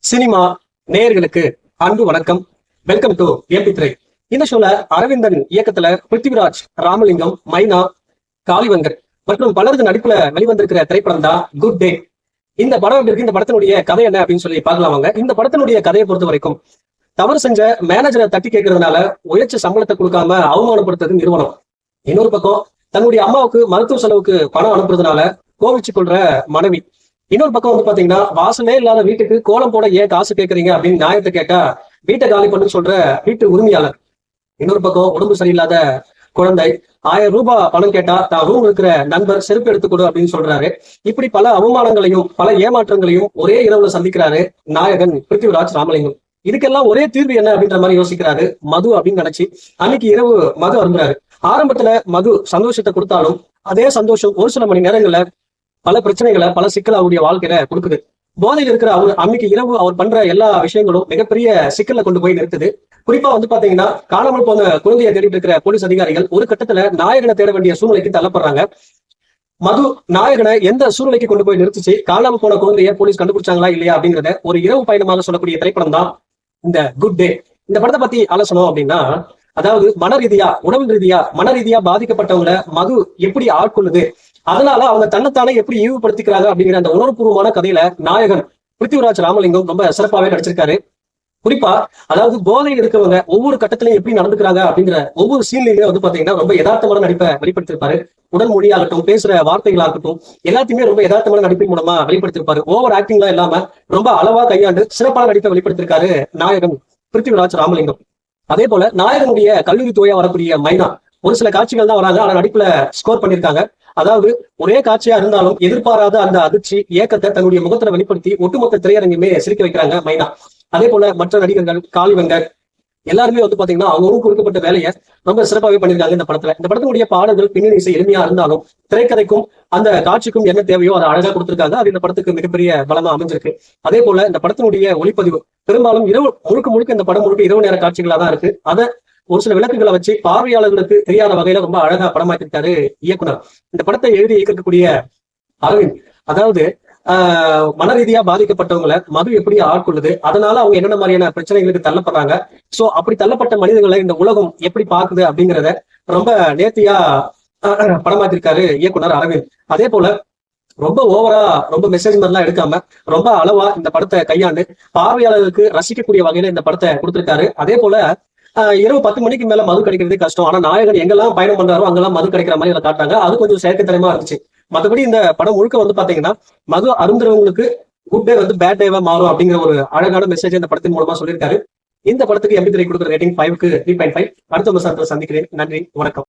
Cinema நேயர்களுக்கு அன்பு வணக்கம். Welcome to MP3. இந்த ஷோல அரவிந்தன் இயக்கத்துல பிருத்திவிராஜ், ராமலிங்கம், மைனா, காளிவங்கர் மற்றும் பலரது நடிப்புல வெளிவந்திருக்கிற திரைப்படம் தான் குட் டே. இந்த படம் இருக்கு. இந்த படத்தினுடைய கதை என்ன அப்படின்னு சொல்லி பார்க்கலாம் வாங்க. இந்த படத்தினுடைய கதையை பொறுத்த வரைக்கும் தவறு செஞ்ச மேனேஜரை தட்டி கேட்கறதுனால உயர்ச்சி சம்பளத்தை கொடுக்காம அவமானப்படுத்துறது நிறுவனம். இன்னொரு பக்கம் தன்னுடைய அம்மாவுக்கு மருத்துவ செலவுக்கு பணம் அனுப்புறதுனால கோவிச்சு கொள்ற மனைவி. இன்னொரு பக்கம் வந்து பாத்தீங்கன்னா வாசலே இல்லாத வீட்டுக்கு கோலம் போட ஏன் காசு கேட்கறீங்க அப்படின்னு நியாயத்தை கேட்டா வீட்டை காலி பண்ணு சொல்ற வீட்டு உரிமையாளர். இன்னொரு பக்கம் உடம்பு சரியில்லாத குழந்தை 1000 ரூபாய் பணம் கேட்டா தான் ரூம் இருக்கிற நண்பர் செருப்பு எடுத்துக்கொடு அப்படின்னு சொல்றாரு. இப்படி பல அவமானங்களையும் பல ஏமாற்றங்களையும் ஒரே இரவுல சந்திக்கிறாரு நாயகன் பிருத்திவிராஜ் ராமலிங்கம். இதுக்கெல்லாம் ஒரே தீர்வு என்ன அப்படின்ற மாதிரி யோசிக்கிறாரு. மது அப்படின்னு நினைச்சு அன்னைக்கு இரவு மது அருந்துறாரு. ஆரம்பத்துல மது சந்தோஷத்தை கொடுத்தாலும் அதே சந்தோஷம் ஒரு சில மணி நேரங்கள்ல பல பிரச்சனைகளை பல சிக்கல் அவருடைய வாழ்க்கையில கொடுக்குது. போதையில் இருக்கிற அவர் அன்னைக்கு இரவு அவர் பண்ற எல்லா விஷயங்களும் மிகப்பெரிய சிக்கல்ல கொண்டு போய் நிறுத்துது. குறிப்பா வந்து பாத்தீங்கன்னா காணாமல் போன குழந்தையை தேடிட்டு இருக்கிற போலீஸ் அதிகாரிகள் ஒரு கட்டத்துல நாயகனை தேட வேண்டிய சூழ்நிலைக்கு தள்ளப்படுறாங்க. மது நாயகனை எந்த சூழ்நிலைக்கு கொண்டு போய் நிறுத்திச்சு, காணாமல் போன குழந்தைய போலீஸ் கண்டுபிடிச்சாங்களா இல்லையா அப்படிங்கறத ஒரு இரவு பயணமாக சொல்லக்கூடிய திரைப்படம் தான் இந்த குட் டே. இந்த படத்தை பத்தி ஆலோசனம் அப்படின்னா, அதாவது மன ரீதியா, உடல் ரீதியா, மன ரீதியா பாதிக்கப்பட்டவங்களை மது எப்படி ஆட்கொள்ளுது, அதனால அவங்க தன்னைத்தானே எப்படி ஈவுபடுத்திக்கிறாங்க அப்படிங்கிற அந்த உணர்வுபூர்வமான கதையில நாயகன் பிருத்திவிராஜ் ராமலிங்கம் ரொம்ப சிறப்பாவே நடிச்சிருக்காரு. குறிப்பா அதாவது போதையில் இருக்கவங்க ஒவ்வொரு கட்டத்திலையும் எப்படி நடந்துக்கிறாங்க அப்படிங்கிற ஒவ்வொரு சீன்லயுமே வந்து பாத்தீங்கன்னா ரொம்ப யதார்த்தமான நடிப்பை வெளிப்படுத்திருப்பாரு. உடல் மொழியாகட்டும், பேசுற வார்த்தைகளாகட்டும், எல்லாத்தையுமே ரொம்ப யதார்த்தமான நடிப்பின் மூலமா வெளிப்படுத்திருப்பாரு. ஓவர் ஆக்டிங்லாம் இல்லாம ரொம்ப அளவா கையாண்டு சிறப்பான நடிப்பை வெளிப்படுத்திருக்காரு நாயகன் பிருத்திவிராஜ் ராமலிங்கம். அதே போல நாயகனுடைய கல்லூரி தோயா வரக்கூடிய மைனா ஒரு சில காட்சிகள் தான் வராங்க, ஆனா நடிப்புல ஸ்கோர் பண்ணிருக்காங்க. அதாவது ஒரே காட்சியா இருந்தாலும் எதிர்பாராத அந்த அதிர்ச்சி ஏக்கத்தை தன்னுடைய முகத்துல வெளிப்படுத்தி ஒட்டுமொத்த திரையரங்குமே சிரிக்க வைக்கிறாங்க மைனா. அதே போல மற்ற நடிகர்கள் காளிவங்கர் எல்லாருமே வந்து பாத்தீங்கன்னா அவங்களுக்கு கொடுக்கப்பட்ட வேலையை ரொம்ப சிறப்பாகவே பண்ணிருக்காங்க இந்த படத்துல. இந்த படத்தினுடைய பாடல்கள் பின்னணி இசை எளிமையா இருந்தாலும் திரைக்கதைக்கும் அந்த காட்சிக்கும் என்ன தேவையோ அதை அழகா கொடுத்திருக்காங்க. அது இந்த படத்துக்கு மிகப்பெரிய பலமா அமைஞ்சிருக்கு. அதே போல இந்த படத்தினுடைய ஒளிப்பதிவு பெரும்பாலும் இரவு முழுக்க இந்த படம் முழுக்க இரவு நேர காட்சிகளா தான் இருக்கு. அதை ஒரு சில விளக்குகளை வச்சு பார்வையாளர்களுக்கு தெரியாத வகையில ரொம்ப அழகா படமாக்கிருக்காரு இயக்குனர். இந்த படத்தை எழுதி இயக்கக்கூடிய அரவிந்த், அதாவது மன ரீதியா பாதிக்கப்பட்டவங்களை மது எப்படி ஆட்கொள்ளுது, அதனால அவங்க என்னென்ன மாதிரியான பிரச்சனைகளுக்கு தள்ளப்படுறாங்க, சோ அப்படி தள்ளப்பட்ட மனிதர்களை இந்த உலகம் எப்படி பாக்குது அப்படிங்கிறத ரொம்ப நேர்த்தியா படமாக்கிருக்காரு இயக்குனர் அரவிந்த். அதே போல ரொம்ப ஓவரா ரொம்ப மெசேஜ் மாதிரிலாம் எடுக்காம ரொம்ப அளவா இந்த படத்தை கையாண்டு பார்வையாளர்களுக்கு ரசிக்கக்கூடிய வகையில இந்த படத்தை கொடுத்திருக்காரு. அதே போல இரவு 10 மணிக்கு மேல மது கிடைக்கிறது கஷ்டம், ஆனா நாயகன் எங்கெல்லாம் பயணம் பண்றாரோ அங்கெல்லாம் மது கிடைக்கிற மாதிரி அதை காட்டாங்க. அது கொஞ்சம் செயற்கைத்தனமா இருந்துச்சு. மற்றபடி இந்த படம் முழுக்க வந்து பாத்தீங்கன்னா மது அருந்துறவங்களுக்கு குட் டே வந்து பேட் டேவா மாறும் அப்படிங்கிற ஒரு அழகான மெசேஜ் இந்த படத்தின் மூலமா சொல்லியிருக்காரு. இந்த படத்துக்கு MP3 கொடுக்குற ரேட்டிங் 5க்கு 3.5. அடுத்த விமர்சனத்துல சந்திக்கிறேன். நன்றி, வணக்கம்.